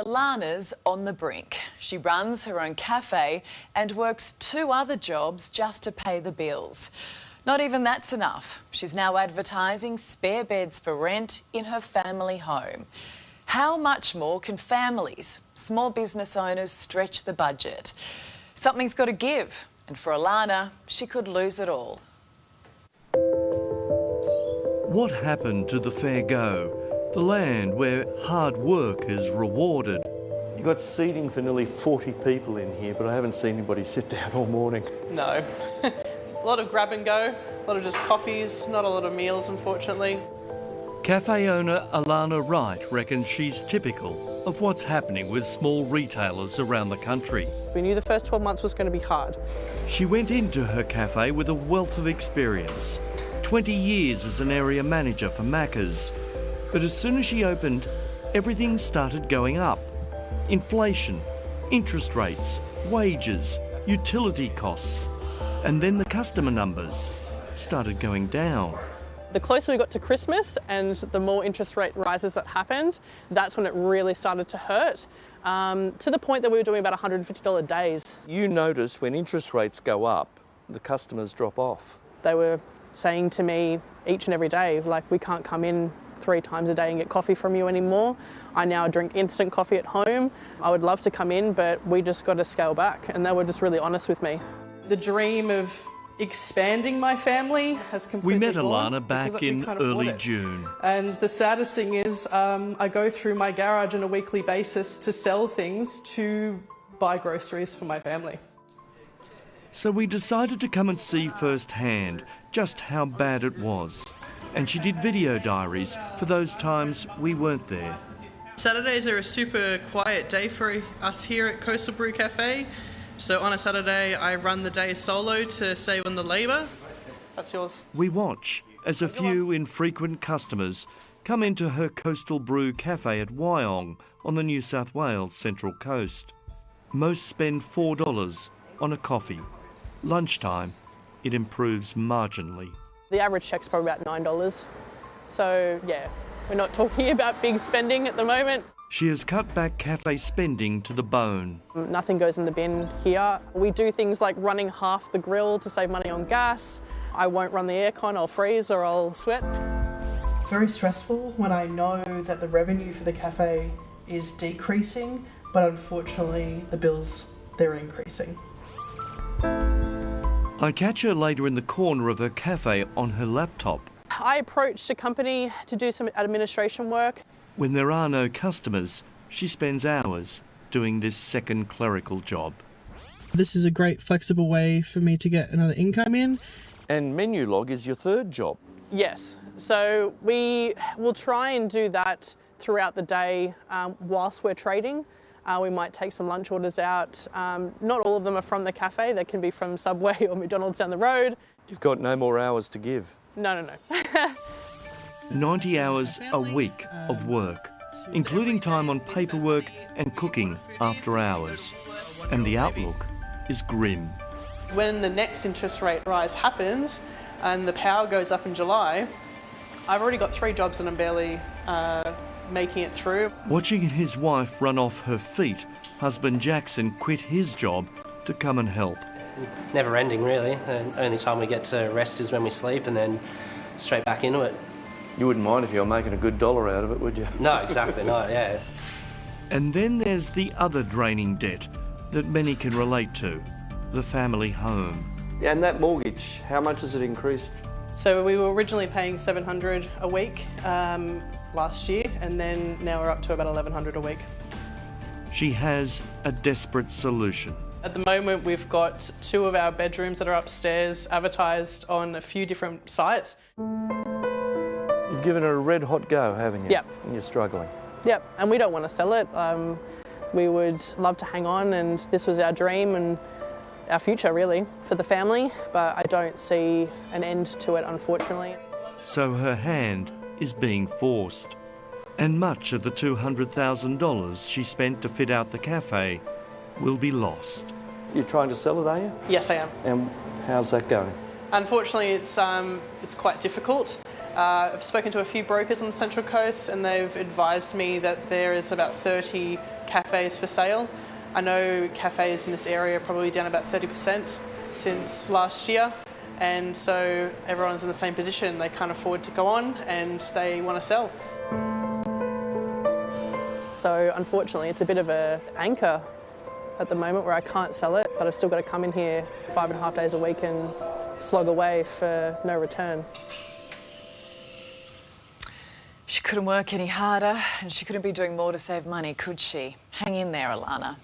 Alana's on the brink. She runs her own cafe and works 2 other jobs just to pay the bills. Not even that's enough. She's now advertising spare beds for rent in her family home. How much more can families, small business owners, stretch the budget? Something's got to give, and for Alana, she could lose it all. What happened to the fair go? The land where hard work is rewarded. You've got seating for nearly 40 people in here, but I haven't seen anybody sit down all morning. No. A lot of grab and go, a lot of just coffees, not a lot of meals, unfortunately. Cafe owner Alana Wright reckons she's typical of what's happening with small retailers around the country. We knew the first 12 months was going to be hard. She went into her cafe with a wealth of experience. 20 years as an area manager for Macca's. But as soon as she opened, everything started going up. Inflation, interest rates, wages, utility costs. And then the customer numbers started going down. The closer we got to Christmas and the more interest rate rises that happened, that's when it really started to hurt, to the point that we were doing about $150 days. You notice when interest rates go up, the customers drop off. They were saying to me each and every day, like, we can't come in 3 times a day and get coffee from you anymore. I now drink instant coffee at home. I would love to come in, but we just got to scale back. And they were just really honest with me. The dream of expanding my family has completely We met gone Alana back in early June. And the saddest thing is I go through my garage on a weekly basis to sell things to buy groceries for my family. So we decided to come and see firsthand just how bad it was. And she did video diaries for those times we weren't there. Saturdays are a super quiet day for us here at Coastal Brew Cafe. So on a Saturday, I run the day solo to save on the labour. That's yours. We watch as a few infrequent customers come into her Coastal Brew Cafe at Wyong on the New South Wales Central Coast. Most spend $4 on a coffee. Lunchtime, it improves marginally. The average check's probably about $9. So yeah, we're not talking about big spending at the moment. She has cut back cafe spending to the bone. Nothing goes in the bin here. We do things like running half the grill to save money on gas. I won't run the aircon, I'll freeze or I'll sweat. It's very stressful when I know that the revenue for the cafe is decreasing, but unfortunately the bills, they're increasing. I catch her later in the corner of her cafe on her laptop. I approached a company to do some administration work. When there are no customers, she spends hours doing this second clerical job. This is a great flexible way for me to get another income in. And menu log is your third job. Yes, so we will try and do that throughout the day whilst we're trading. We might take some lunch orders out. Not all of them are from the cafe. They can be from Subway or McDonald's down the road. You've got no more hours to give. No. 90 hours a week of work, including time on paperwork and cooking after hours. And the outlook is grim. When the next interest rate rise happens and the power goes up in July, I've already got 3 jobs and I'm barely making it through. Watching his wife run off her feet, husband Jackson quit his job to come and help. Never ending, really. The only time we get to rest is when we sleep and then straight back into it. You wouldn't mind if you were making a good dollar out of it, would you? No, exactly not, yeah. And then there's the other draining debt that many can relate to, the family home. Yeah, and that mortgage, how much has it increased? So we were originally paying $700 a week last year, and then now we're up to about $1,100 a week. She has a desperate solution. At the moment, we've got 2 of our bedrooms that are upstairs advertised on a few different sites. You've given it a red hot go, haven't you? Yep. And you're struggling. Yep, and we don't want to sell it. We would love to hang on, and this was our dream and our future, really, for the family, but I don't see an end to it, unfortunately. So her hand is being forced. And much of the $200,000 she spent to fit out the cafe will be lost. You're trying to sell it, are you? Yes, I am. And how's that going? Unfortunately, it's quite difficult. I've spoken to a few brokers on the Central Coast and they've advised me that there is about 30 cafes for sale. I know cafes in this area are probably down about 30% since last year, and so everyone's in the same position. They can't afford to go on and they want to sell. So unfortunately it's a bit of an anchor at the moment where I can't sell it, but I've still got to come in here 5.5 days a week and slog away for no return. She couldn't work any harder and she couldn't be doing more to save money, could she? Hang in there, Alana.